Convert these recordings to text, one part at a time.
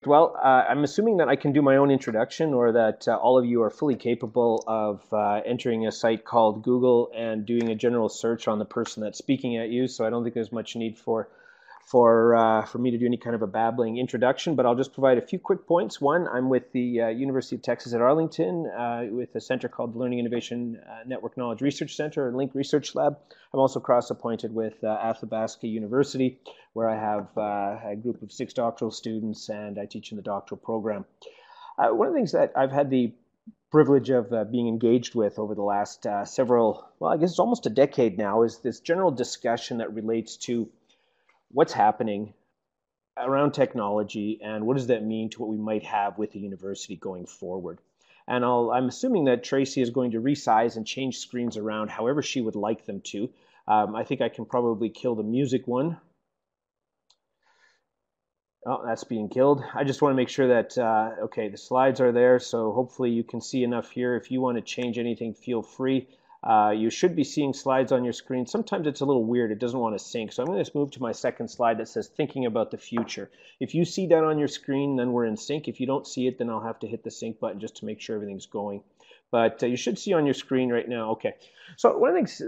Well, I'm assuming that I can do my own introduction or that all of you are fully capable of entering a site called Google and doing a general search on the person that's speaking at you. So I don't think there's much need for me to do any kind of a babbling introduction, but I'll just provide a few quick points. One, I'm with the University of Texas at Arlington with a center called the Learning Innovation Network Knowledge Research Center and Link Research Lab. I'm also cross-appointed with Athabasca University, where I have a group of 6 doctoral students and I teach in the doctoral program. One of the things that I've had the privilege of being engaged with over the last well, I guess it's almost a decade now, is this general discussion that relates to what's happening around technology and what does that mean to what we might have with the university going forward. And I'm assuming that Tracy is going to resize and change screens around however she would like them to. I think I can probably kill the music one. Oh, that's being killed. I just want to make sure that, okay, the slides are there, so hopefully you can see enough here. If you want to change anything, feel free. You should be seeing slides on your screen. Sometimes it's a little weird. It doesn't want to sync. So I'm going to move to my second slide that says thinking about the future. If you see that on your screen, then we're in sync. If you don't see it, then I'll have to hit the sync button just to make sure everything's going. But you should see on your screen right now. Okay. So one of the things,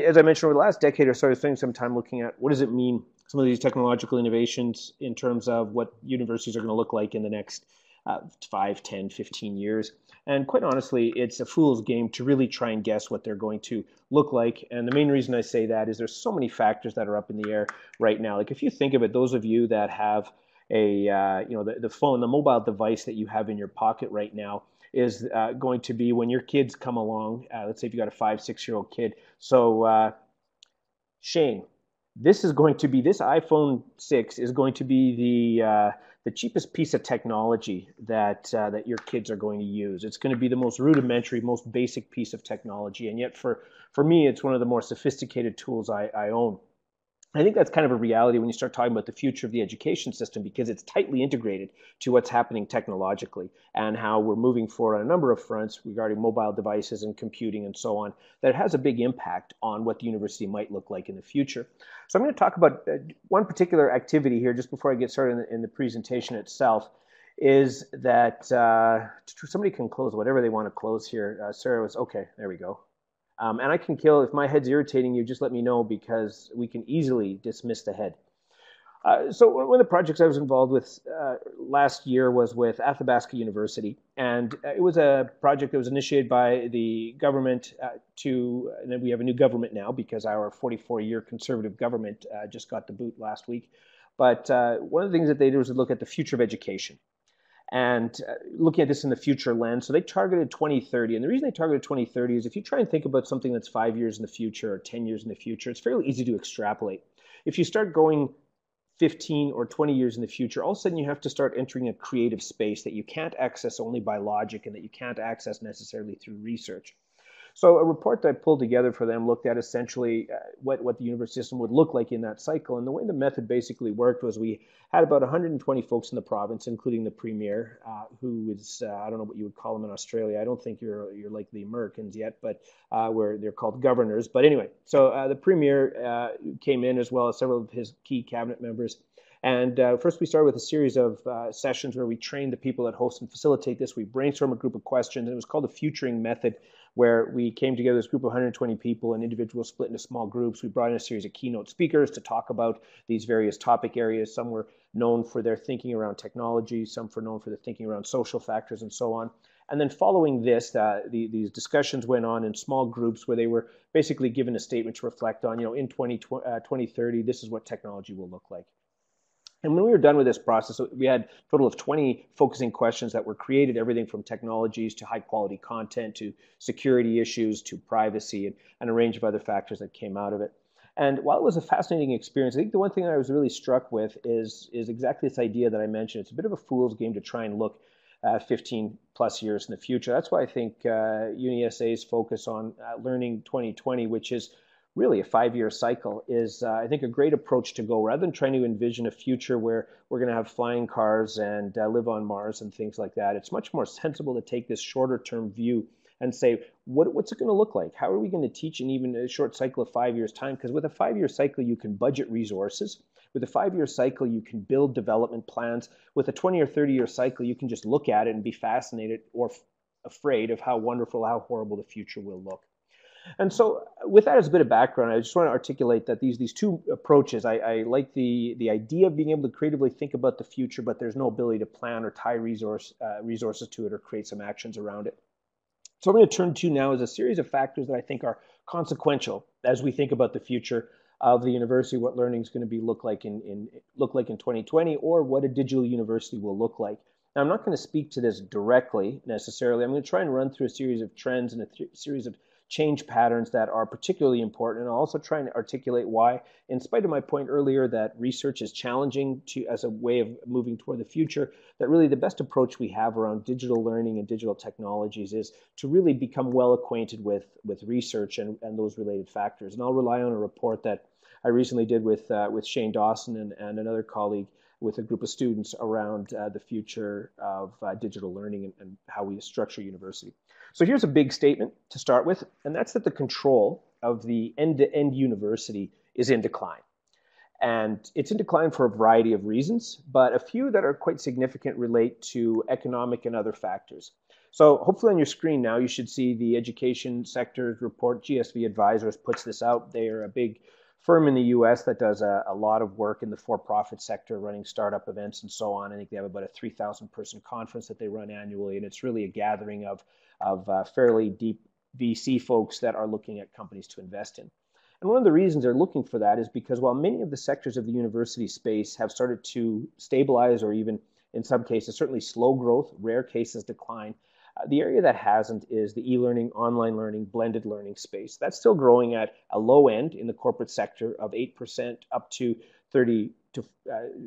as I mentioned, over the last decade or so, I was spending some time looking at what does it mean, some of these technological innovations in terms of what universities are going to look like in the next 5, 10, 15 years. And quite honestly, it's a fool's game to really try and guess what they're going to look like. And the main reason I say that is there's so many factors that are up in the air right now. Like if you think of it, those of you that have the phone, the mobile device that you have in your pocket right now is going to be when your kids come along. Let's say if you got a 5, 6-year-old kid. So Shane, this iPhone 6 is going to be the cheapest piece of technology that your kids are going to use. It's going to be the most rudimentary, most basic piece of technology, and yet for me, it's one of the more sophisticated tools I own. I think that's kind of a reality when you start talking about the future of the education system because it's tightly integrated to what's happening technologically and how we're moving forward on a number of fronts regarding mobile devices and computing and so on, that it has a big impact on what the university might look like in the future. So I'm going to talk about one particular activity here just before I get started in the presentation itself, is that somebody can close whatever they want to close here. Sarah was, okay, there we go. And I can kill, if my head's irritating you, just let me know because we can easily dismiss the head. So one of the projects I was involved with last year was with Athabasca University. And it was a project that was initiated by the government and then we have a new government now because our 44-year conservative government just got the boot last week. But one of the things that they did was look at the future of education and looking at this in the future lens. So they targeted 2030. And the reason they targeted 2030 is if you try and think about something that's 5 years in the future or 10 years in the future, it's fairly easy to extrapolate. If you start going 15 or 20 years in the future, all of a sudden you have to start entering a creative space that you can't access only by logic and that you can't access necessarily through research. So a report that I pulled together for them looked at essentially what the university system would look like in that cycle. And the way the method basically worked was we had about 120 folks in the province, including the premier, who is, I don't know what you would call him in Australia. I don't think you're like the Americans yet, but where they're called governors. But anyway, so the premier came in as well as several of his key cabinet members. And first we started with a series of sessions where we trained the people that host and facilitate this. We brainstormed a group of questions, and it was called the Futuring Method, where we came together as a group of 120 people and individuals split into small groups. We brought in a series of keynote speakers to talk about these various topic areas. Some were known for their thinking around technology, some were known for their thinking around social factors and so on. And then following this, these discussions went on in small groups where they were basically given a statement to reflect on, in 2030, this is what technology will look like. And when we were done with this process, we had a total of 20 focusing questions that were created, everything from technologies to high quality content to security issues to privacy and a range of other factors that came out of it. And while it was a fascinating experience, I think the one thing that I was really struck with is exactly this idea that I mentioned. It's a bit of a fool's game to try and look 15 plus years in the future. That's why I think UniSA's focus on Learning 2020, which is really a 5-year cycle, is I think a great approach to go, rather than trying to envision a future where we're going to have flying cars and live on Mars and things like that. It's much more sensible to take this shorter term view and say, what's it going to look like? How are we going to teach in even a short cycle of 5 years time? Because with a 5-year cycle, you can budget resources. With a 5-year cycle, you can build development plans. With a 20 or 30-year cycle, you can just look at it and be fascinated or afraid of how wonderful, how horrible the future will look. And so with that as a bit of background, I just want to articulate that these two approaches, I like the idea of being able to creatively think about the future, but there's no ability to plan or tie resources to it or create some actions around it. So I'm going to turn to now is a series of factors that I think are consequential as we think about the future of the university, what learning is going to look like in 2020, or what a digital university will look like. Now, I'm not going to speak to this directly necessarily. I'm going to try and run through a series of trends and a series of change patterns that are particularly important. And I'll also try and articulate why, in spite of my point earlier that research is challenging as a way of moving toward the future, that really the best approach we have around digital learning and digital technologies is to really become well acquainted with research and those related factors. And I'll rely on a report that I recently did with Shane Dawson and another colleague with a group of students around the future of digital learning and how we structure university. So here's a big statement to start with, and that's that the control of the end-to-end university is in decline. And it's in decline for a variety of reasons, but a few that are quite significant relate to economic and other factors. So hopefully on your screen now, you should see the education sector report. GSV Advisors puts this out. They are a big firm in the US that does a lot of work in the for-profit sector, running startup events and so on. I think they have about a 3,000 person conference that they run annually, and it's really a gathering of fairly deep VC folks that are looking at companies to invest in. And one of the reasons they're looking for that is because while many of the sectors of the university space have started to stabilize or even in some cases certainly slow growth, rare cases decline, the area that hasn't is the e-learning, online learning, blended learning space. That's still growing at a low end in the corporate sector of 8% up to 20 to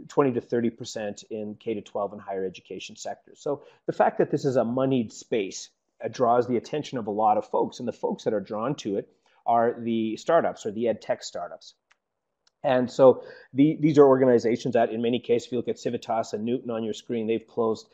30% in K-12 and higher education sectors. So the fact that this is a moneyed space draws the attention of a lot of folks, and the folks that are drawn to it are the startups or the ed tech startups. And so these are organizations that, in many cases, if you look at Civitas and Newton on your screen, they've closed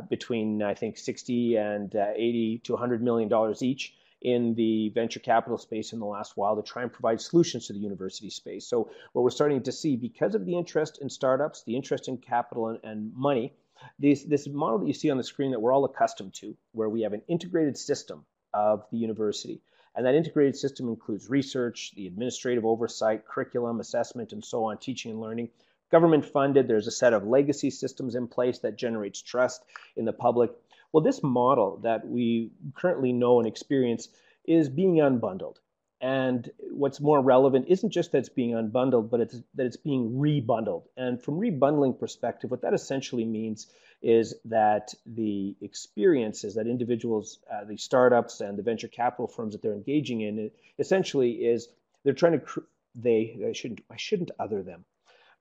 between, I think, 60 and 80 to $100 million each in the venture capital space in the last while to try and provide solutions to the university space. So what we're starting to see, because of the interest in startups, the interest in capital and money, this model that you see on the screen that we're all accustomed to, where we have an integrated system of the university. And that integrated system includes research, the administrative oversight, curriculum, assessment, and so on, teaching and learning. Government funded, there's a set of legacy systems in place that generates trust in the public. Well, this model that we currently know and experience is being unbundled. And what's more relevant isn't just that it's being unbundled, but that it's being rebundled. And from rebundling perspective, what that essentially means is that the experiences that individuals, the startups and the venture capital firms that they're engaging in, essentially is they're trying to, I shouldn't other them.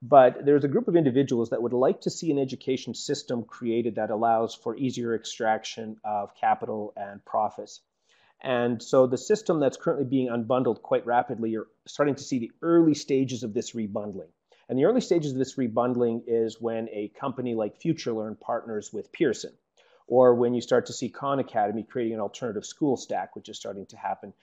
But there's a group of individuals that would like to see an education system created that allows for easier extraction of capital and profits. And so the system that's currently being unbundled quite rapidly, you're starting to see the early stages of this rebundling. And the early stages of this rebundling is when a company like FutureLearn partners with Pearson, or when you start to see Khan Academy creating an alternative school stack, which is starting to happen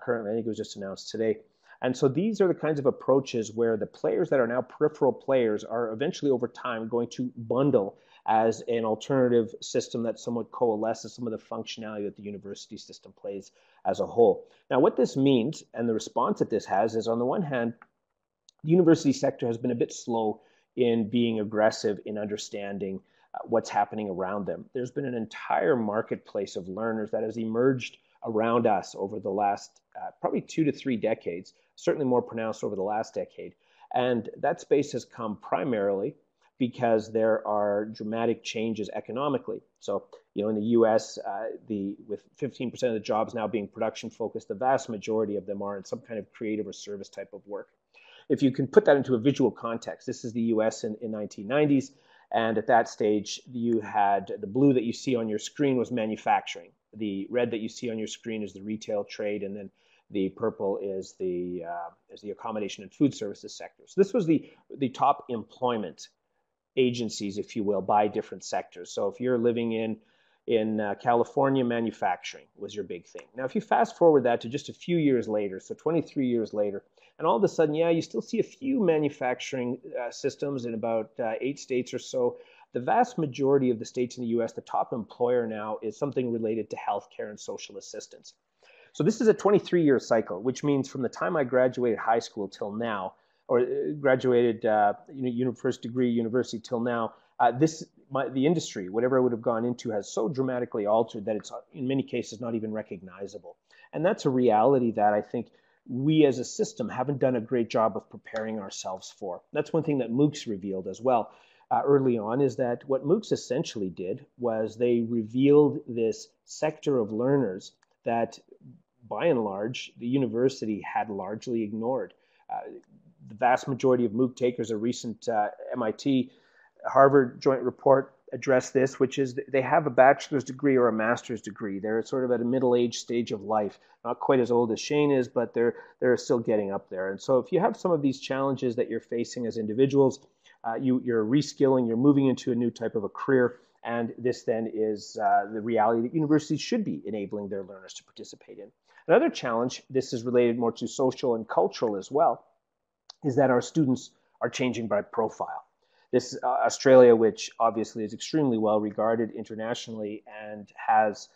currently. I think it was just announced today. And so these are the kinds of approaches where the players that are now peripheral players are eventually over time going to bundle as an alternative system that somewhat coalesces some of the functionality that the university system plays as a whole. Now, what this means and the response that this has is, on the one hand, the university sector has been a bit slow in being aggressive in understanding what's happening around them. There's been an entire marketplace of learners that has emerged around us over the last probably 2 to 3 decades, certainly more pronounced over the last decade. And that space has come primarily because there are dramatic changes economically. So, in the US, with 15% of the jobs now being production focused, the vast majority of them are in some kind of creative or service type of work. If you can put that into a visual context, this is the US in 1990s. And at that stage, you had the blue that you see on your screen was manufacturing. The red that you see on your screen is the retail trade, and then the purple is the accommodation and food services sector. So this was the top employment agencies, if you will, by different sectors. So if you're living in California, manufacturing was your big thing. Now, if you fast forward that to just a few years later, so 23 years later, And all of a sudden, yeah, you still see a few manufacturing systems in about 8 states or so. The vast majority of the states in the US, the top employer now is something related to healthcare and social assistance. So this is a 23-year cycle, which means from the time I graduated high school till now, or graduated first degree university till now, the industry, whatever I would have gone into, has so dramatically altered that it's in many cases not even recognizable. And that's a reality that I think we as a system haven't done a great job of preparing ourselves for. That's one thing that MOOCs revealed as well early on, is that what MOOCs essentially did was they revealed this sector of learners that by and large, the university had largely ignored. The vast majority of MOOC takers, a recent MIT Harvard joint report addressed this, which is they have a bachelor's degree or a master's degree. They're sort of at a middle-aged stage of life, not quite as old as Shane is, but they're still getting up there. And so if you have some of these challenges that you're facing as individuals, you're reskilling, you're moving into a new type of a career, and this then is the reality that universities should be enabling their learners to participate in. Another challenge, this is related more to social and cultural as well, is that our students are changing by profile. This Australia, which obviously is extremely well regarded internationally and has,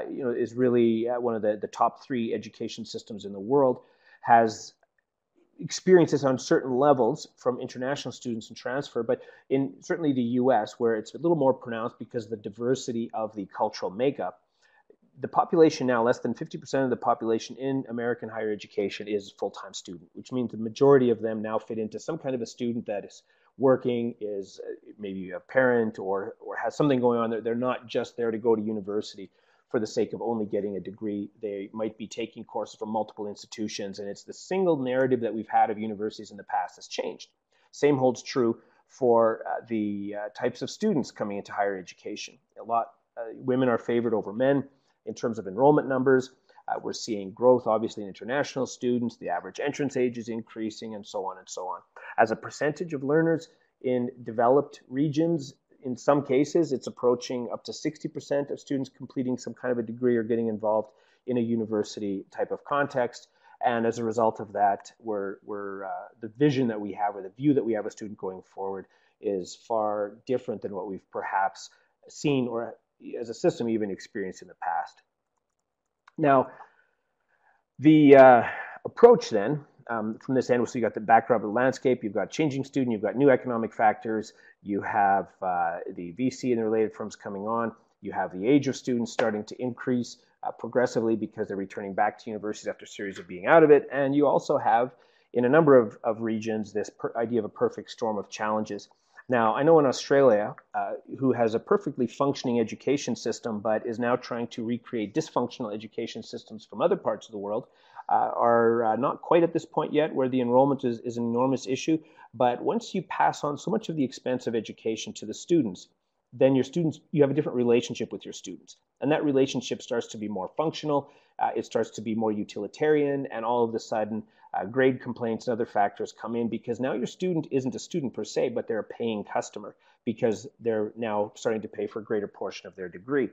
is really one of the top 3 education systems in the world, has experienced this on certain levels from international students and transfer, but in certainly the US, where it's a little more pronounced because of the diversity of the cultural makeup, the population now, less than 50% of the population in American higher education is full-time student, which means the majority of them now fit into some kind of a student that is working, is maybe a parent or has something going on. They're not just there to go to university for the sake of only getting a degree. They might be taking courses from multiple institutions, and it's the single narrative that we've had of universities in the past has changed. Same holds true for the types of students coming into higher education. Women are favored over men in terms of enrollment numbers. We're seeing growth, obviously, in international students. The average entrance age is increasing, and so on and so on. As a percentage of learners in developed regions, in some cases, it's approaching up to 60% of students completing some kind of a degree or getting involved in a university type of context. And as a result of that, the vision that we have, or the view that we have of a student going forward, is far different than what we've perhaps seen or as a system even experienced in the past. Now, the approach then from this end, so you got the backdrop of the landscape, you've got changing student, you've got new economic factors, you have the VC and the related firms coming on, you have the age of students starting to increase progressively because they're returning back to universities after a series of being out of it, and you also have, in a number of regions, this idea of a perfect storm of challenges. Now, I know in Australia, who has a perfectly functioning education system, but is now trying to recreate dysfunctional education systems from other parts of the world, are not quite at this point yet where the enrollment is an enormous issue. But once you pass on so much of the expense of education to the students, then you have a different relationship with your students. And that relationship starts to be more functional, it starts to be more utilitarian, and all of a sudden, grade complaints and other factors come in because now your student isn't a student per se, but they're a paying customer because they're now starting to pay for a greater portion of their degree.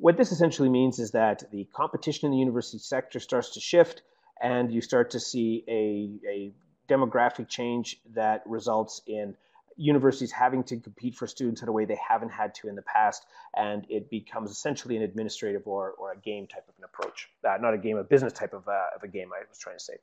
What this essentially means is that the competition in the university sector starts to shift, and you start to see a demographic change that results in universities having to compete for students in a way they haven't had to in the past, and it becomes essentially an administrative or a game type of an approach. Not a game, a business type of a game, I was trying to say.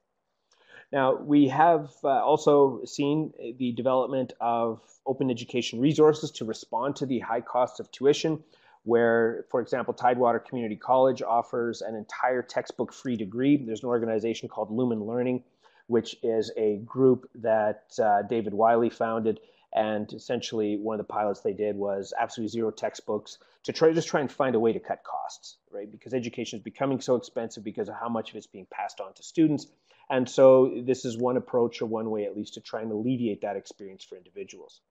Now, we have also seen the development of open education resources to respond to the high cost of tuition, where, for example, Tidewater Community College offers an entire textbook-free degree. There's an organization called Lumen Learning, which is a group that David Wiley founded, and essentially one of the pilots they did was absolutely zero textbooks to try and find a way to cut costs, right? Because education is becoming so expensive because of how much of it's being passed on to students. And so this is one approach, or one way at least, to try and alleviate that experience for individuals.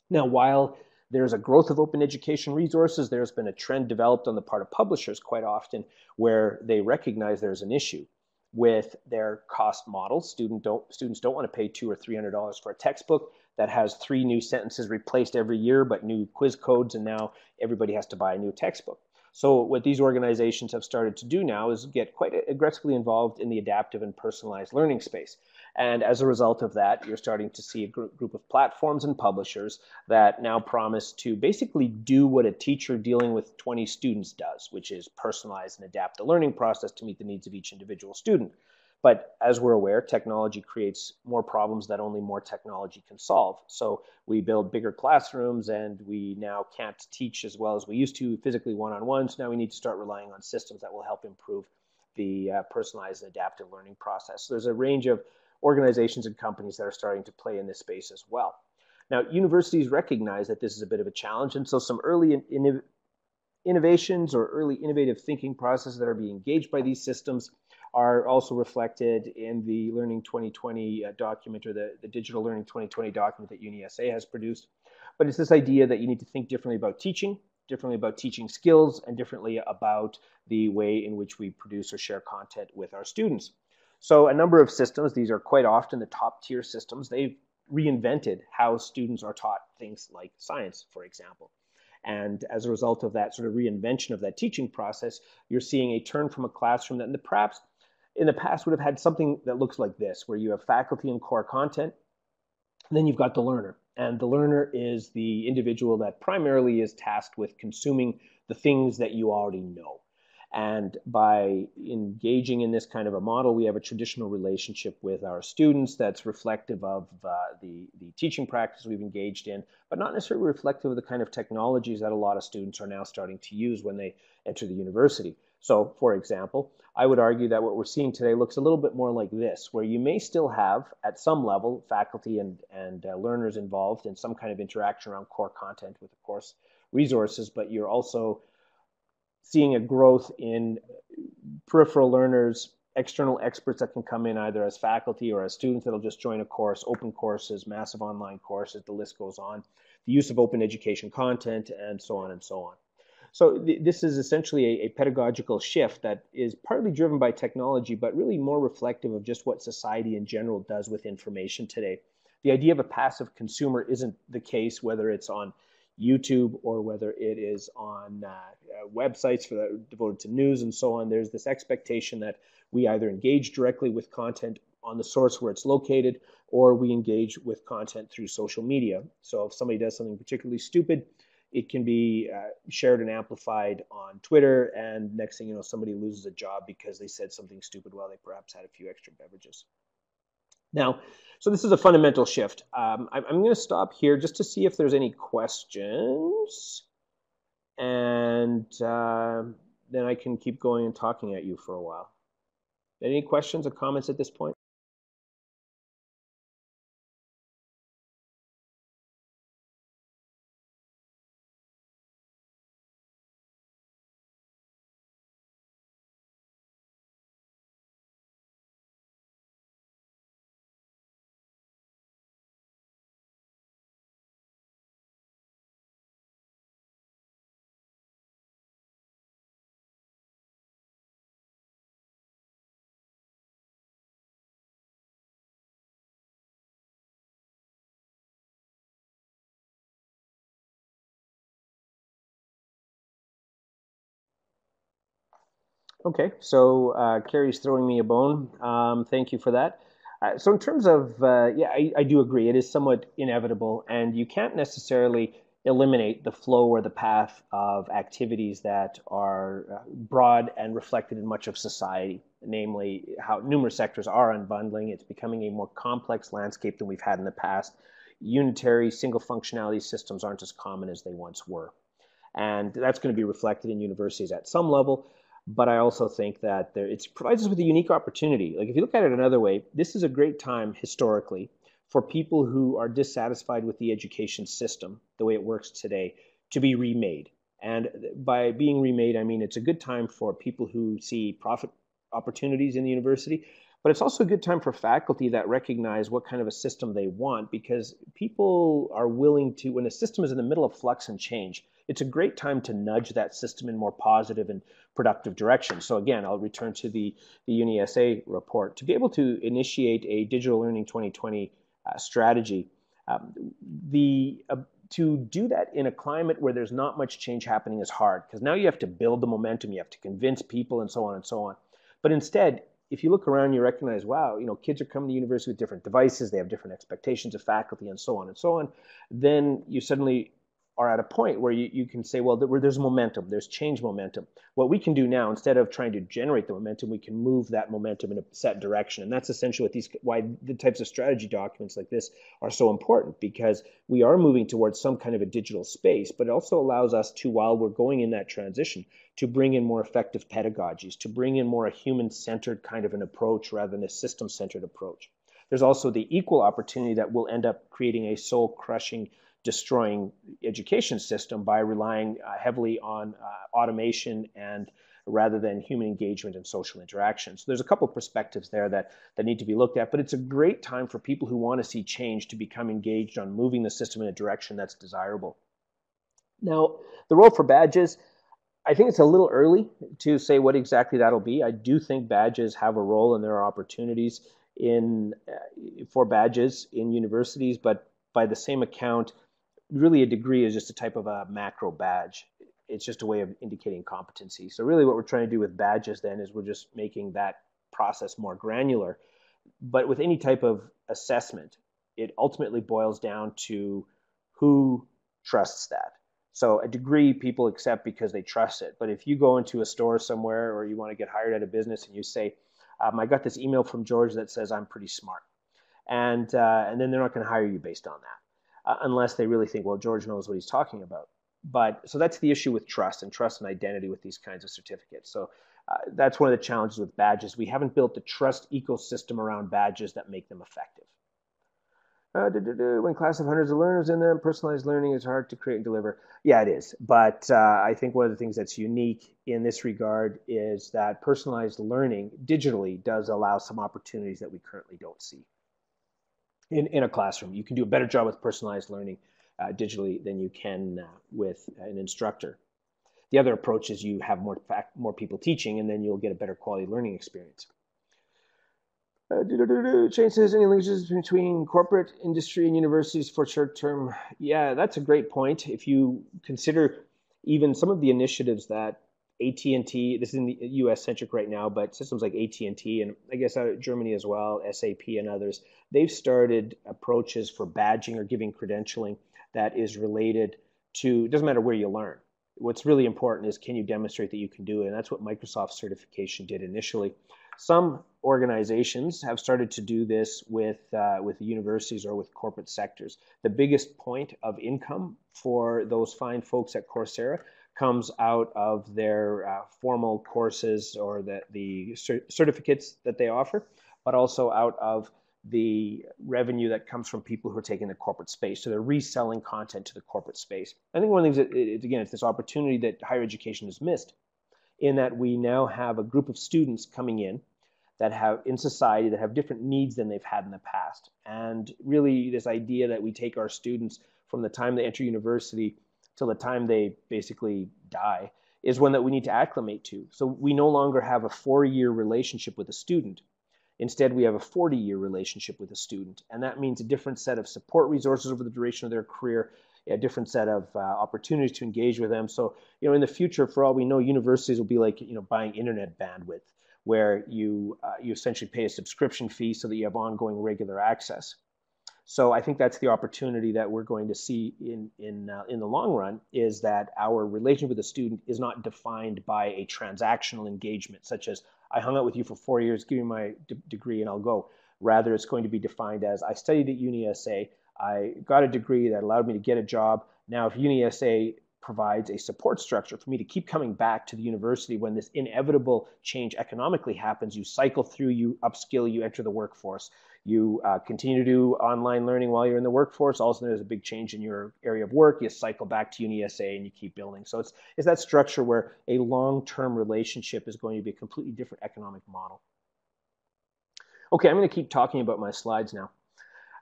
Now, while there's a growth of open education resources, there's been a trend developed on the part of publishers quite often where they recognize there's an issue with their cost models. Students don't want to pay $200 or $300 for a textbook that has 3 new sentences replaced every year, but new quiz codes, and now everybody has to buy a new textbook. So what these organizations have started to do now is get quite aggressively involved in the adaptive and personalized learning space. And as a result of that, you're starting to see a group of platforms and publishers that now promise to basically do what a teacher dealing with 20 students does, which is personalize and adapt the learning process to meet the needs of each individual student. But as we're aware, technology creates more problems that only more technology can solve. So we build bigger classrooms, and we now can't teach as well as we used to physically one-on-one. So now we need to start relying on systems that will help improve the personalized and adaptive learning process. So there's a range of organizations and companies that are starting to play in this space as well. Now, universities recognize that this is a bit of a challenge, and so some early innovations or early innovative thinking processes that are being engaged by these systems are also reflected in the Learning 2020 document, or the Digital Learning 2020 document that UniSA has produced. But it's this idea that you need to think differently about teaching skills, and differently about the way in which we produce or share content with our students. So a number of systems, these are quite often the top tier systems, they've reinvented how students are taught things like science, for example. And as a result of that sort of reinvention of that teaching process, you're seeing a turn from a classroom that perhaps in the past would have had something that looks like this, where you have faculty and core content, and then you've got the learner. And the learner is the individual that primarily is tasked with consuming the things that you already know. And by engaging in this kind of a model, we have a traditional relationship with our students that's reflective of the teaching practice we've engaged in, but not necessarily reflective of the kind of technologies that a lot of students are now starting to use when they enter the university. So, for example, I would argue that what we're seeing today looks a little bit more like this, where you may still have, at some level, faculty and learners involved in some kind of interaction around core content with the course resources, but you're also seeing a growth in peripheral learners, external experts that can come in either as faculty or as students that'll just join a course, open courses, massive online courses, the list goes on, the use of open education content, and so on and so on. So this is essentially a pedagogical shift that is partly driven by technology, but really more reflective of just what society in general does with information today. The idea of a passive consumer isn't the case, whether it's on YouTube or whether it is on websites devoted to news and so on. There's this expectation that we either engage directly with content on the source where it's located, or we engage with content through social media. So if somebody does something particularly stupid, it can be shared and amplified on Twitter, and next thing you know, somebody loses a job because they said something stupid while they perhaps had a few extra beverages. Now, so this is a fundamental shift. I'm going to stop here just to see if there's any questions, and then I can keep going and talking at you for a while. Any questions or comments at this point? Okay, so Carrie's throwing me a bone. Thank you for that. So in terms of, yeah, I do agree. It is somewhat inevitable, and you can't necessarily eliminate the flow or the path of activities that are broad and reflected in much of society, namely how numerous sectors are unbundling. It's becoming a more complex landscape than we've had in the past. Unitary single functionality systems aren't as common as they once were. And that's going to be reflected in universities at some level. But I also think that it provides us with a unique opportunity. Like if you look at it another way, this is a great time historically for people who are dissatisfied with the education system, the way it works today, to be remade. And by being remade, I mean it's a good time for people who see profit opportunities in the university, but it's also a good time for faculty that recognize what kind of a system they want, because people are willing to, when a system is in the middle of flux and change, it's a great time to nudge that system in more positive and productive direction. So again, I'll return to the UniSA report. To be able to initiate a Digital Learning 2020 strategy Um, the To do that in a climate where there's not much change happening is hard, because now you have to build the momentum, you have to convince people, and so on and so on. But instead, if you look around, you recognize, wow, kids are coming to university with different devices, they have different expectations of faculty, and so on and so on. Then you suddenly are at a point where you can say, well, there's momentum, there's change momentum. What we can do now, instead of trying to generate the momentum, we can move that momentum in a set direction. And that's essentially why the types of strategy documents like this are so important, because we are moving towards some kind of a digital space, but it also allows us to, while we're going in that transition, to bring in more effective pedagogies, to bring in more a human-centered kind of an approach rather than a system-centered approach. There's also the equal opportunity that we'll end up creating a soul-crushing, destroying education system by relying heavily on automation and rather than human engagement and social interaction. So there's a couple of perspectives there that need to be looked at, but it's a great time for people who want to see change to become engaged on moving the system in a direction that's desirable. Now, the role for badges, I think it's a little early to say what exactly that'll be. I do think badges have a role, and there are opportunities for badges in universities, but by the same account, really a degree is just a type of a macro badge. It's just a way of indicating competency. So really what we're trying to do with badges then is we're just making that process more granular. But with any type of assessment, it ultimately boils down to who trusts that. So a degree people accept because they trust it. But if you go into a store somewhere or you want to get hired at a business and you say, I got this email from George that says I'm pretty smart, and then they're not going to hire you based on that, unless they really think, well, George knows what he's talking about. But so that's the issue with trust and identity with these kinds of certificates. So that's one of the challenges with badges. We haven't built the trust ecosystem around badges that make them effective. When class of hundreds of learners in them, personalized learning is hard to create and deliver. Yeah, it is. But I think one of the things that's unique in this regard is that personalized learning digitally does allow some opportunities that we currently don't see. In a classroom, you can do a better job with personalized learning digitally than you can with an instructor. The other approach is you have more people teaching, and then you'll get a better quality learning experience. Shane says, any linkages between corporate, industry, and universities for short-term? Yeah, that's a great point. If you consider even some of the initiatives that AT&T, this is in the US-centric right now, but systems like AT&T and I guess Germany as well, SAP and others, they've started approaches for badging or giving credentialing that is related to, it doesn't matter where you learn. What's really important is, can you demonstrate that you can do it? And that's what Microsoft certification did initially. Some organizations have started to do this with universities or with corporate sectors. The biggest point of income for those fine folks at Coursera comes out of their formal courses or the certificates that they offer, but also out of the revenue that comes from people who are taking the corporate space. So they're reselling content to the corporate space. I think one of the things that, again, it's this opportunity that higher education has missed, in that we now have a group of students coming in that have, in society, that have different needs than they've had in the past. And really this idea that we take our students from the time they enter university till the time they basically die is one that we need to acclimate to. So we no longer have a 4-year relationship with a student. Instead, we have a 40-year relationship with a student. And that means a different set of support resources over the duration of their career, a different set of opportunities to engage with them. So, in the future, for all we know, universities will be like, buying internet bandwidth, where you essentially pay a subscription fee so that you have ongoing regular access. So I think that's the opportunity that we're going to see in the long run, is that our relationship with the student is not defined by a transactional engagement, such as, I hung out with you for 4 years, give me my degree and I'll go. Rather, it's going to be defined as, I studied at UniSA, I got a degree that allowed me to get a job. Now, if UniSA provides a support structure for me to keep coming back to the university when this inevitable change economically happens, you cycle through, you upskill, you enter the workforce, you continue to do online learning while you're in the workforce. Also, there's a big change in your area of work, you cycle back to UniSA and you keep building. So it's that structure where a long-term relationship is going to be a completely different economic model. Okay, I'm going to keep talking about my slides now.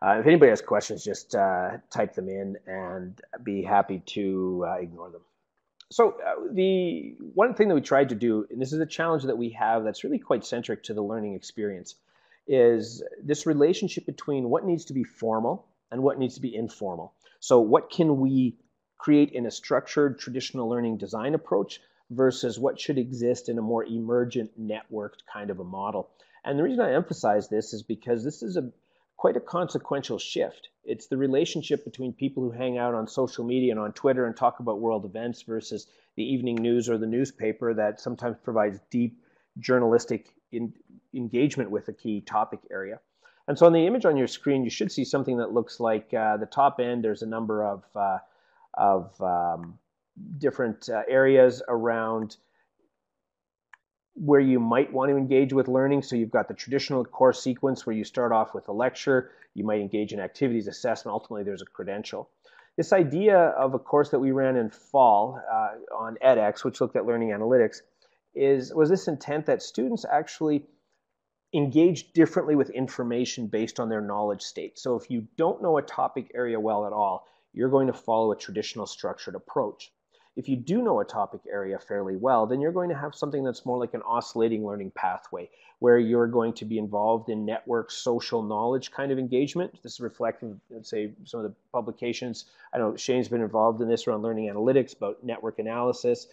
If anybody has questions, just type them in and be happy to ignore them. So the one thing that we tried to do, and this is a challenge that we have that's really quite centric to the learning experience, is this relationship between what needs to be formal and what needs to be informal. So what can we create in a structured traditional learning design approach versus what should exist in a more emergent networked kind of a model. And the reason I emphasize this is because this is quite a consequential shift. It's the relationship between people who hang out on social media and on Twitter and talk about world events versus the evening news or the newspaper that sometimes provides deep journalistic engagement with a key topic area. And so on the image on your screen, you should see something that looks like the top end. There's a number of different areas around where you might want to engage with learning. So you've got the traditional course sequence where you start off with a lecture, you might engage in activities, assessment, ultimately there's a credential. This idea of a course that we ran in fall on edX, which looked at learning analytics, was this intent that students actually engage differently with information based on their knowledge state. So if you don't know a topic area well at all, you're going to follow a traditional structured approach. If you do know a topic area fairly well, then you're going to have something that's more like an oscillating learning pathway, where you're going to be involved in network social knowledge kind of engagement. This is reflective of, let's say, some of the publications. I know Shane's been involved in this around learning analytics, about network analysis.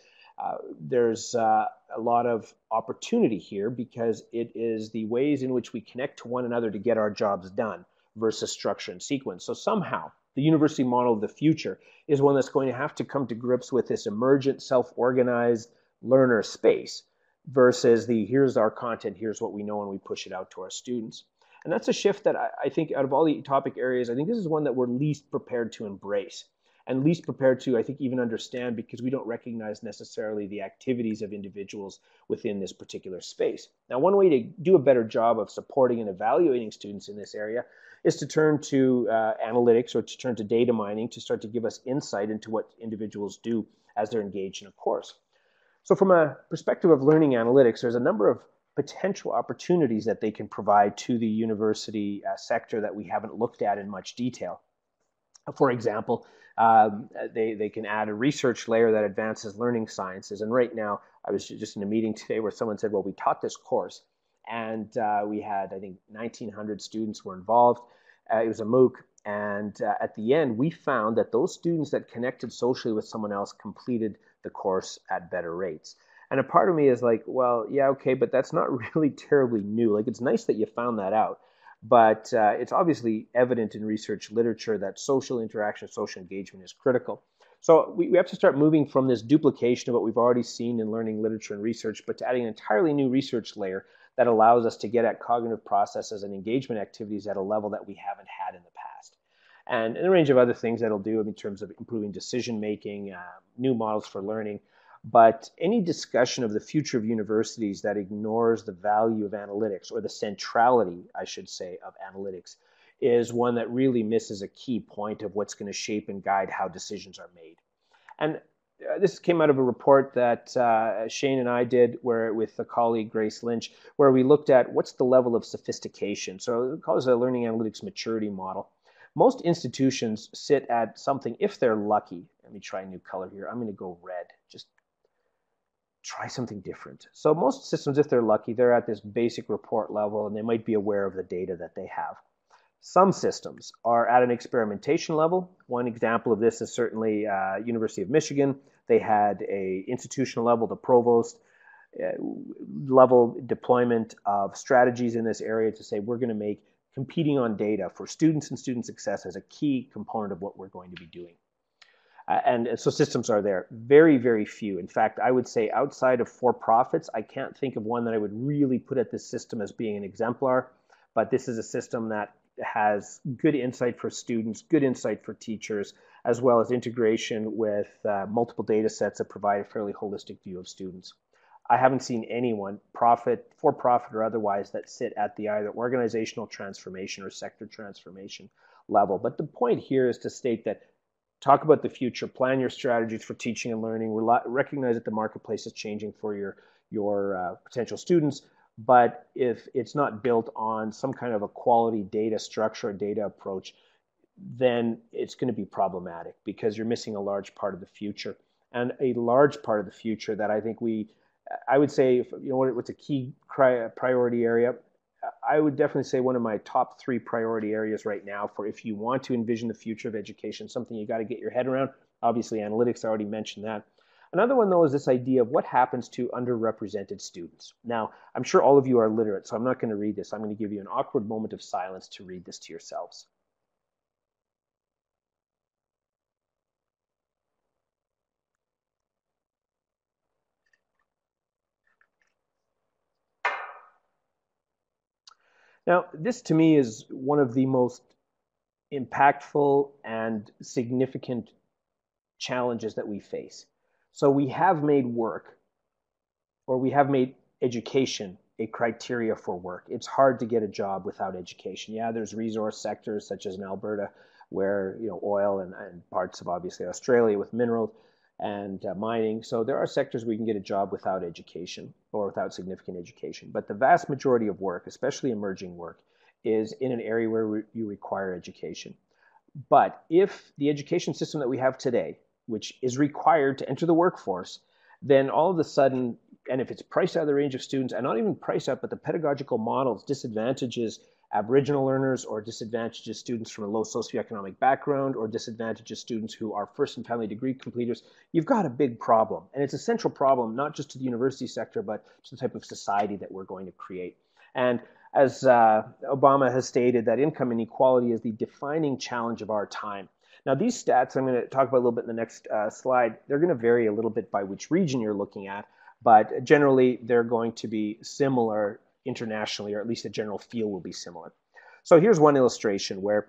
There's a lot of opportunity here because it is the ways in which we connect to one another to get our jobs done versus structure and sequence. So somehow, the university model of the future is one that's going to have to come to grips with this emergent, self-organized learner space versus the here's our content, here's what we know, and we push it out to our students. And that's a shift that I think out of all the topic areas, I think this is one that we're least prepared to embrace and least prepared to, I think, even understand because we don't recognize necessarily the activities of individuals within this particular space. Now, one way to do a better job of supporting and evaluating students in this area is to turn to analytics or to turn to data mining to start to give us insight into what individuals do as they're engaged in a course. So from a perspective of learning analytics, there's a number of potential opportunities that they can provide to the university sector that we haven't looked at in much detail. For example, they can add a research layer that advances learning sciences. And right now, I was just in a meeting today where someone said, well, we taught this course and we had, I think, 1,900 students were involved. It was a MOOC. And at the end, we found that those students that connected socially with someone else completed the course at better rates. And a part of me is like, well, yeah, okay, but that's not really terribly new. Like, it's nice that you found that out. But it's obviously evident in research literature that social interaction, social engagement is critical. So we have to start moving from this duplication of what we've already seen in learning literature and research, but to adding an entirely new research layer that allows us to get at cognitive processes and engagement activities at a level that we haven't had in the past. And a range of other things that'll do in terms of improving decision-making, new models for learning. But any discussion of the future of universities that ignores the value of analytics, or the centrality, I should say, of analytics, is one that really misses a key point of what's going to shape and guide how decisions are made. And this came out of a report that Shane and I did with a colleague, Grace Lynch, where we looked at what's the level of sophistication. So we call this a learning analytics maturity model. Most institutions sit at something, if they're lucky. Let me try a new color here. I'm going to go red. Just try something different. So most systems, if they're lucky, they're at this basic report level and they might be aware of the data that they have. Some systems are at an experimentation level. One example of this is certainly University of Michigan. They had a institutional level, the provost level deployment of strategies in this area to say we're going to make competing on data for students and student success as a key component of what we're going to be doing. And so systems are there. Very, very few. In fact, I would say outside of for-profits, I can't think of one that I would really put at this system as being an exemplar. But this is a system that has good insight for students, good insight for teachers, as well as integration with multiple data sets that provide a fairly holistic view of students. I haven't seen anyone, for-profit or otherwise, that sit at the either organizational transformation or sector transformation level. But the point here is to state that talk about the future, plan your strategies for teaching and learning, recognize that the marketplace is changing for your potential students, but if it's not built on some kind of a quality data structure or data approach, then it's going to be problematic because you're missing a large part of the future. And a large part of the future that I think I would say, what's a key priority area? I would definitely say one of my top 3 priority areas right now for if you want to envision the future of education, something you got to get your head around. Obviously, analytics, I already mentioned that. Another one, though, is this idea of what happens to underrepresented students. Now, I'm sure all of you are literate, so I'm not going to read this. I'm going to give you an awkward moment of silence to read this to yourselves. Now, this to me is one of the most impactful and significant challenges that we face. So we have made work, or we have made education a criteria for work. It's hard to get a job without education. Yeah, there's resource sectors such as in Alberta where, oil and parts of obviously Australia with minerals and mining. So there are sectors where you can get a job without education or without significant education. But the vast majority of work, especially emerging work, is in an area where you require education. But if the education system that we have today, which is required to enter the workforce, then all of a sudden, and if it's priced out of the range of students, and not even priced out, but the pedagogical models disadvantages Aboriginal learners or disadvantages students from a low socioeconomic background or disadvantages students who are first and family degree completers, you've got a big problem. And it's a central problem, not just to the university sector, but to the type of society that we're going to create. And as Obama has stated, that income inequality is the defining challenge of our time. Now, these stats I'm going to talk about a little bit in the next slide. They're going to vary a little bit by which region you're looking at, but generally they're going to be similar internationally, or at least the general feel will be similar. So here's one illustration where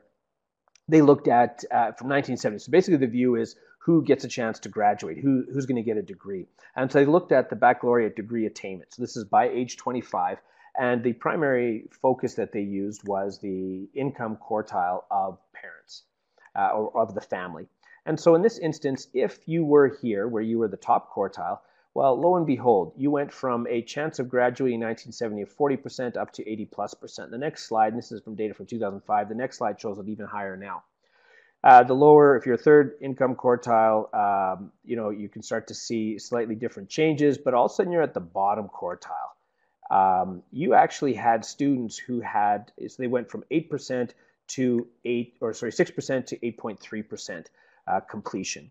they looked at from 1970. So basically the view is who gets a chance to graduate, who's going to get a degree. And so they looked at the baccalaureate degree attainment. So this is by age 25. And the primary focus that they used was the income quartile of parents or of the family. And so in this instance, if you were here where you were the top quartile, well, lo and behold, you went from a chance of graduating in 1970 of 40% up to 80+%. The next slide, and this is from data from 2005, the next slide shows it even higher now. The lower, if you're third income quartile, you can start to see slightly different changes, but all of a sudden you're at the bottom quartile. You actually had students who had, so they went from 8% to 6% to 8.3% completion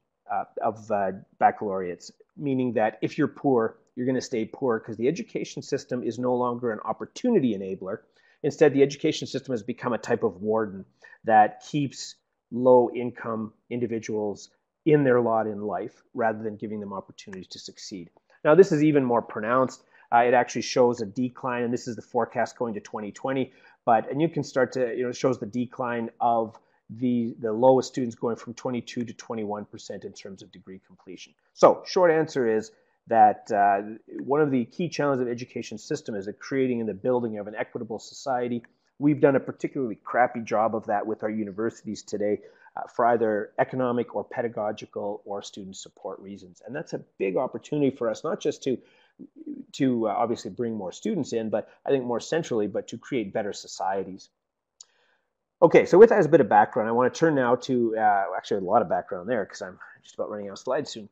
of baccalaureates, meaning that if you're poor, you're going to stay poor because the education system is no longer an opportunity enabler. Instead, the education system has become a type of warden that keeps low-income individuals in their lot in life rather than giving them opportunities to succeed. Now, this is even more pronounced. It actually shows a decline, and this is the forecast going to 2020. And you can start to, it shows the decline of the lowest students going from 22 to 21% in terms of degree completion. So, short answer is that one of the key challenges of the education system is the creating and the building of an equitable society. We've done a particularly crappy job of that with our universities today for either economic or pedagogical or student support reasons. And that's a big opportunity for us, not just to obviously bring more students in, but I think more centrally, but to create better societies. Okay, so with that as a bit of background, I want to turn now to, actually a lot of background there because I'm just about running out of slides soon.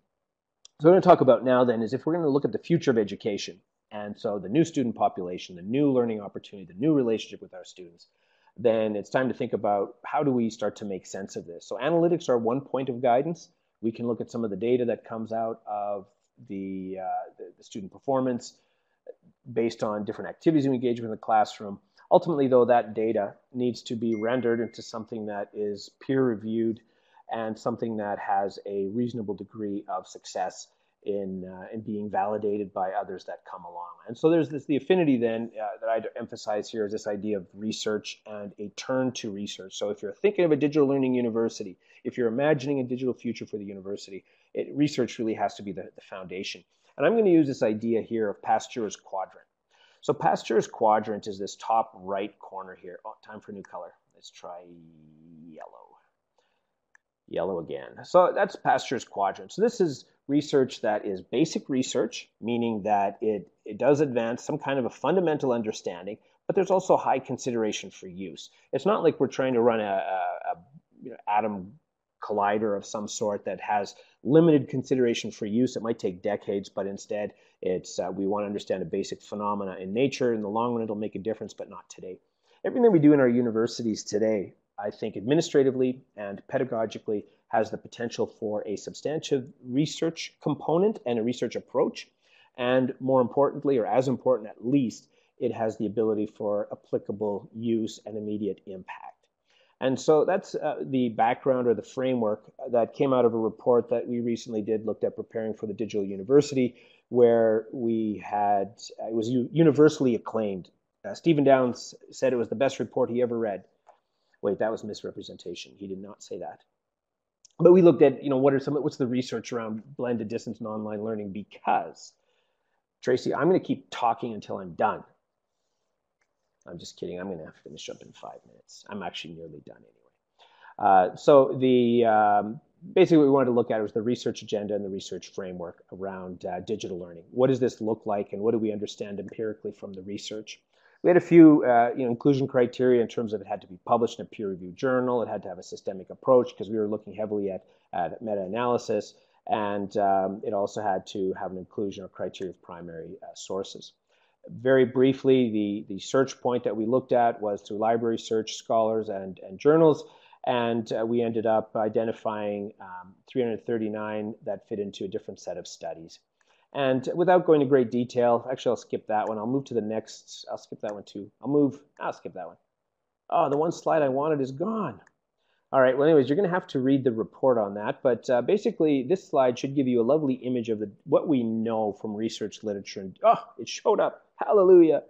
So what I'm going to talk about now then is if we're going to look at the future of education, and so the new student population, the new learning opportunity, the new relationship with our students, then it's time to think about how do we start to make sense of this. So analytics are one point of guidance. We can look at some of the data that comes out of the student performance based on different activities we engage with in the classroom. Ultimately, though, that data needs to be rendered into something that is peer-reviewed and something that has a reasonable degree of success in being validated by others that come along. And so there's the affinity then that I'd emphasize here is this idea of research and a turn to research. So if you're thinking of a digital learning university, if you're imagining a digital future for the university, research really has to be the foundation. And I'm going to use this idea here of Pasteur's quadrant. So Pasteur's quadrant is this top right corner here. Oh, time for a new color. Let's try yellow. Yellow again. So that's Pasteur's quadrant. So this is research that is basic research, meaning that it does advance some kind of a fundamental understanding, but there's also high consideration for use. It's not like we're trying to run a atom collider of some sort that has limited consideration for use. It might take decades, but instead it's we want to understand a basic phenomena in nature. In the long run, it'll make a difference, but not today. Everything we do in our universities today, I think administratively and pedagogically, has the potential for a substantive research component and a research approach. And more importantly, or as important at least, it has the ability for applicable use and immediate impact. And so that's the background or the framework that came out of a report that we recently did, looked at preparing for the digital university, where we had, it was universally acclaimed. Stephen Downes said it was the best report he ever read. Wait, that was misrepresentation. He did not say that. But we looked at, what's the research around blended distance and online learning? Because, Tracy, I'm going to keep talking until I'm done. I'm just kidding. I'm going to finish up in 5 minutes. I'm actually nearly done anyway. So basically what we wanted to look at was the research agenda and the research framework around digital learning. What does this look like, and what do we understand empirically from the research? We had a few inclusion criteria in terms of it had to be published in a peer-reviewed journal. It had to have a systemic approach because we were looking heavily at meta-analysis, and it also had to have an inclusion or criteria of primary sources. Very briefly, the search point that we looked at was through library search, scholars, and journals, and we ended up identifying 339 that fit into a different set of studies. And without going into great detail, actually I'll skip that one. I'll move to the next. I'll skip that one too. I'll skip that one. Oh, the one slide I wanted is gone. All right, well anyways, you're going to have to read the report on that, but basically this slide should give you a lovely image of what we know from research literature. And it showed up, hallelujah.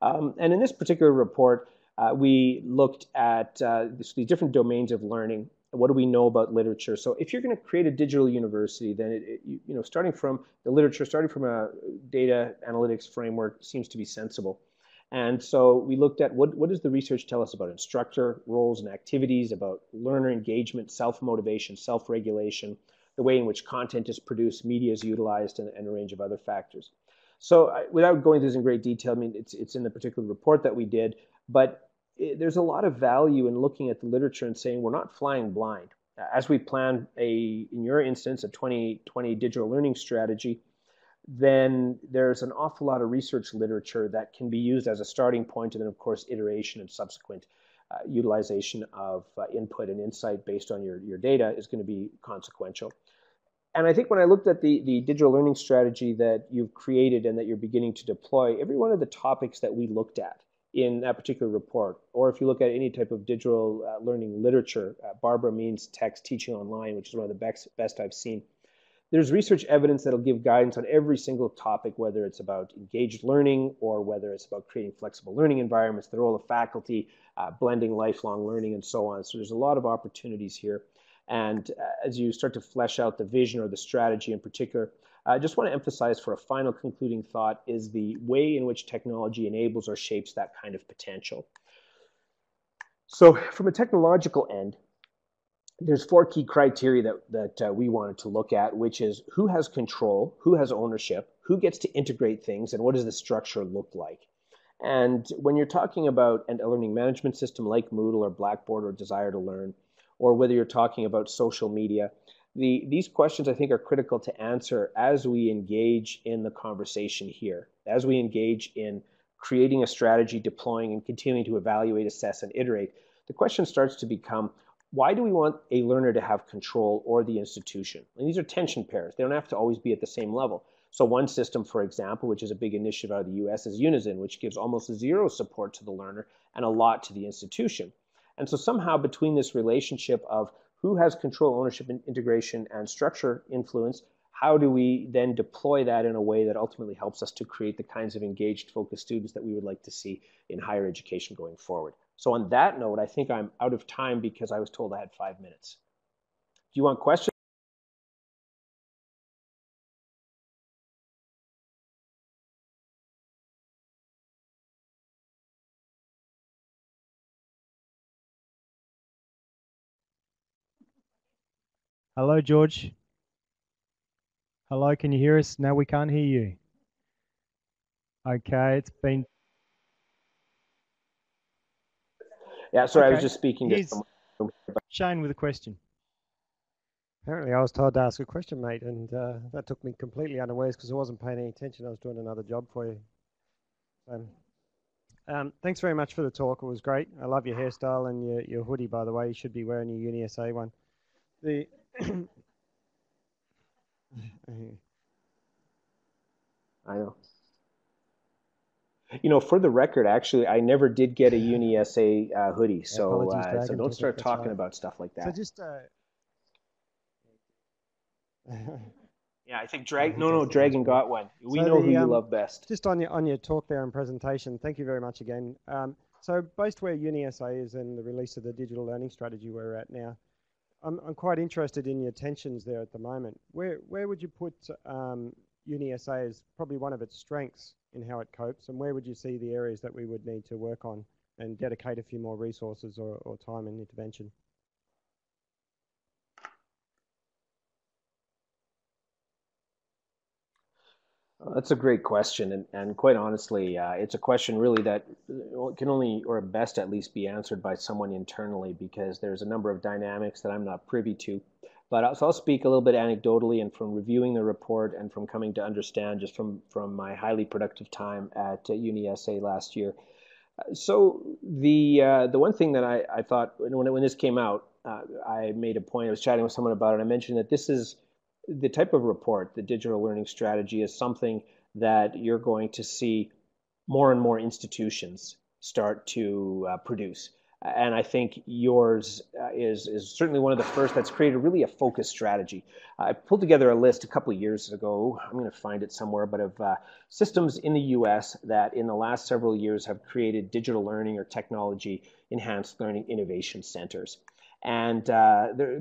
And in this particular report, we looked at these different domains of learning. What do we know about literature? So if you're going to create a digital university, then starting from the literature, starting from a data analytics framework seems to be sensible. And so we looked at what does the research tell us about instructor roles and activities, about learner engagement, self-motivation, self-regulation, the way in which content is produced, media is utilized, and a range of other factors. So without going through this in great detail, I mean, it's in the particular report that we did, but there's a lot of value in looking at the literature and saying we're not flying blind. As we plan in your instance, a 2020 digital learning strategy, then there's an awful lot of research literature that can be used as a starting point, and then of course iteration and subsequent utilization of input and insight based on your data is going to be consequential. And I think when I looked at the digital learning strategy that you've created and that you're beginning to deploy, every one of the topics that we looked at in that particular report, or if you look at any type of digital learning literature, Barbara Means text teaching online, which is one of the best I've seen, there's research evidence that'll give guidance on every single topic, whether it's about engaged learning or whether it's about creating flexible learning environments, the role of faculty, blending lifelong learning, and so on. So there's a lot of opportunities here. And as you start to flesh out the vision or the strategy in particular, I just want to emphasize for a final concluding thought is the way in which technology enables or shapes that kind of potential. So from a technological end, there's 4 key criteria that we wanted to look at, which is who has control, who has ownership, who gets to integrate things, and what does the structure look like? And when you're talking about a learning management system like Moodle or Blackboard or Desire to Learn, or whether you're talking about social media, these questions I think are critical to answer as we engage in the conversation here, as we engage in creating a strategy, deploying, and continuing to evaluate, assess, and iterate. The question starts to become, why do we want a learner to have control or the institution? And these are tension pairs. They don't have to always be at the same level. So one system, for example, which is a big initiative out of the US, is UniSA, which gives almost zero support to the learner and a lot to the institution. And so somehow between this relationship of who has control, ownership, and integration, and structure influence, how do we then deploy that in a way that ultimately helps us to create the kinds of engaged, focused students that we would like to see in higher education going forward? So on that note, I think I'm out of time because I was told I had 5 minutes. Do you want questions? Hello, George. Hello, can you hear us? No, we can't hear you. Okay, it's been... Yeah, sorry, okay. I was just speaking to someone. Shane with a question. Apparently, I was told to ask a question, mate, and that took me completely unawares because I wasn't paying any attention. I was doing another job for you. So, thanks very much for the talk. It was great. I love your hairstyle and your hoodie, by the way. You should be wearing your UniSA one. The I know. For the record, actually, I never did get a UniSA hoodie, so apologies, so Dragon. don't start That's talking right. about stuff like So that. just Yeah, I think he No, does no, the most Dragon work. got one. We So know who the you love best. just on your talk there and presentation, thank you very much again. So based where UniSA is and the release of the digital learning strategy where we're at now, I'm quite interested in your tensions there at the moment. Where would you put UniSA as probably one of its strengths in how it copes, and where would you see the areas that we would need to work on and dedicate a few more resources or time and intervention? That's a great question, and quite honestly, it's a question really that can only, or best at least, be answered by someone internally because there's a number of dynamics that I'm not privy to. But I'll speak a little bit anecdotally and from reviewing the report and from coming to understand just from my highly productive time at UniSA last year. So the one thing that I thought when this came out, I made a point. I was chatting with someone about it. I mentioned that this is the type of report, the digital learning strategy, is something that you're going to see more and more institutions start to produce. And I think yours is certainly one of the first that's created really a focused strategy. I pulled together a list a couple of years ago. I'm going to find it somewhere, but of systems in the US that in the last several years have created digital learning or technology enhanced learning innovation centers. And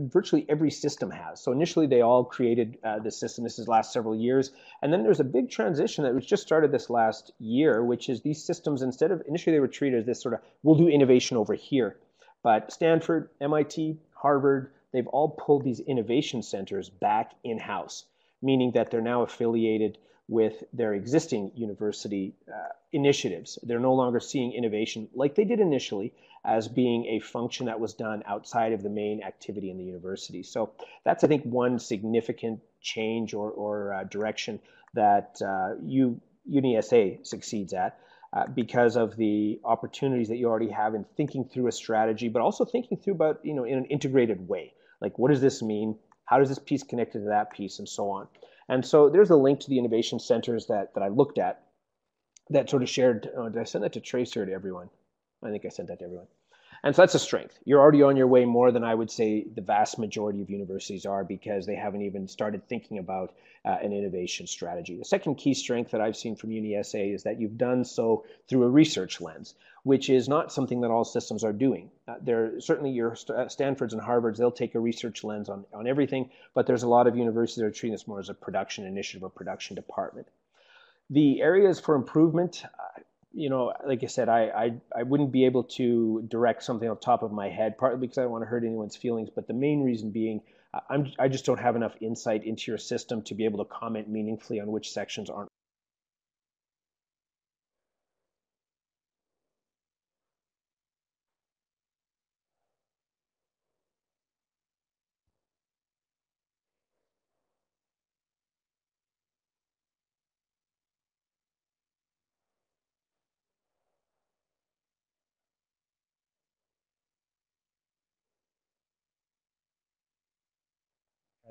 virtually every system has. So initially, they all created the system. This is last several years. And then there's a big transition that was just started this last year, which is these systems, instead of initially they were treated as this sort of, we'll do innovation over here. But Stanford, MIT, Harvard, they've all pulled these innovation centers back in-house, meaning that they're now affiliated with their existing university initiatives. They're no longer seeing innovation like they did initially as being a function that was done outside of the main activity in the university. So that's, I think, one significant change or direction that UniSA succeeds at. Because of the opportunities that you already have in thinking through a strategy, but also thinking through about, in an integrated way. Like, what does this mean? How does this piece connect to that piece, and so on? And so there's a link to the innovation centers that I looked at that sort of shared. Oh, did I send that to Tracer or to everyone? I think I sent that to everyone. And so that's a strength. You're already on your way more than I would say the vast majority of universities are because they haven't even started thinking about an innovation strategy. The second key strength that I've seen from UniSA is that you've done so through a research lens, which is not something that all systems are doing. Certainly your Stanfords and Harvards, they'll take a research lens on everything, but there's a lot of universities that are treating this more as a production initiative or production department. The areas for improvement, like I said, I wouldn't be able to direct something off the top of my head, partly because I don't want to hurt anyone's feelings, but the main reason being I just don't have enough insight into your system to be able to comment meaningfully on which sections aren't.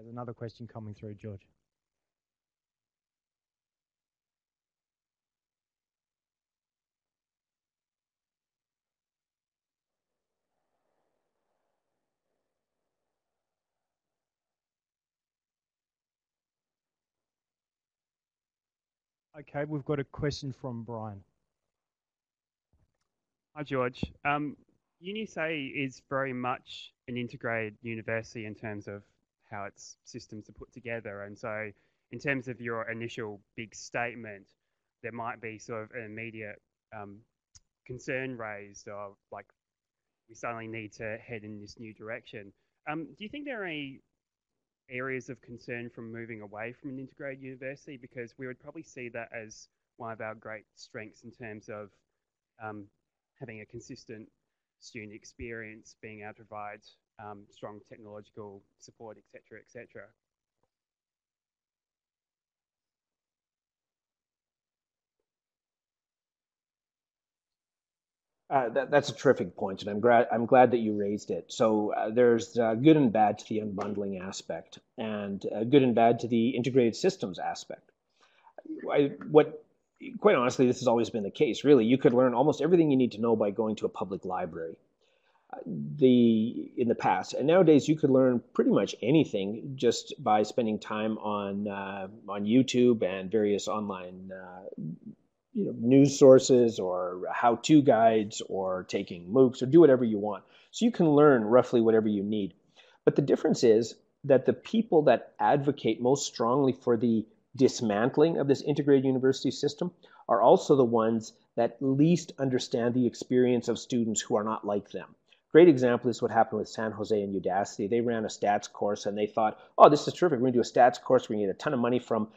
There's another question coming through, George. Okay, we've got a question from Brian. Hi, George. UniSA is very much an integrated university in terms of how its systems are put together. And so, in terms of your initial big statement, there might be sort of an immediate concern raised of like, we suddenly need to head in this new direction. Do you think there are any areas of concern from moving away from an integrated university? Because we would probably see that as one of our great strengths in terms of um, having a consistent student experience, being able to provide strong technological support, etc., etc. That's a terrific point, and I'm glad that you raised it. So there's good and bad to the unbundling aspect, and good and bad to the integrated systems aspect. What, quite honestly, this has always been the case. Really, you could learn almost everything you need to know by going to a public library. In the past, and nowadays you could learn pretty much anything just by spending time on YouTube and various online news sources or how-to guides or taking MOOCs or do whatever you want. So you can learn roughly whatever you need. But the difference is that the people that advocate most strongly for the dismantling of this integrated university system are also the ones that least understand the experience of students who are not like them. Great example is what happened with San Jose and Udacity. They ran a stats course and they thought, oh, this is terrific. We're going to do a stats course. We're going to get a ton of money from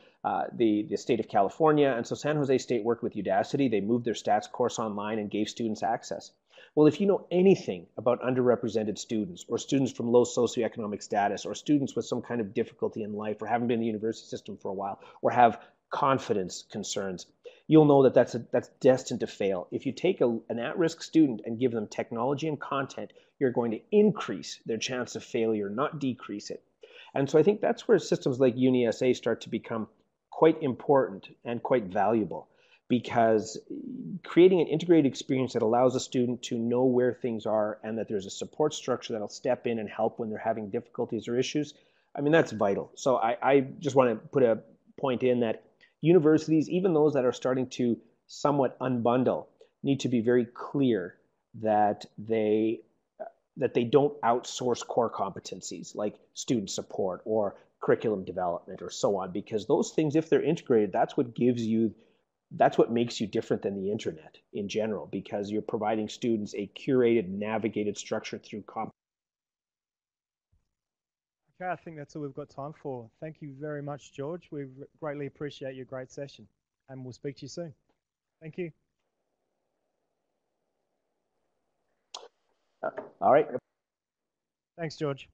the state of California. And so San Jose State worked with Udacity. They moved their stats course online and gave students access. Well, if you know anything about underrepresented students or students from low socioeconomic status or students with some kind of difficulty in life or haven't been in the university system for a while or have confidence concerns, you'll know that that's destined to fail. If you take an at-risk student and give them technology and content, you're going to increase their chance of failure, not decrease it. And so I think that's where systems like UniSA start to become quite important and quite valuable, because creating an integrated experience that allows a student to know where things are and that there's a support structure that'll step in and help when they're having difficulties or issues, I mean, that's vital. So I just want to put a point in that universities, even those that are starting to somewhat unbundle, need to be very clear that they don't outsource core competencies like student support or curriculum development or so on, because those things, if they're integrated, that's what makes you different than the internet in general, because you're providing students a curated, navigated structure through comp. Okay, I think that's all we've got time for. Thank you very much, George. We greatly appreciate your great session, and we'll speak to you soon. Thank you. All right. Thanks, George.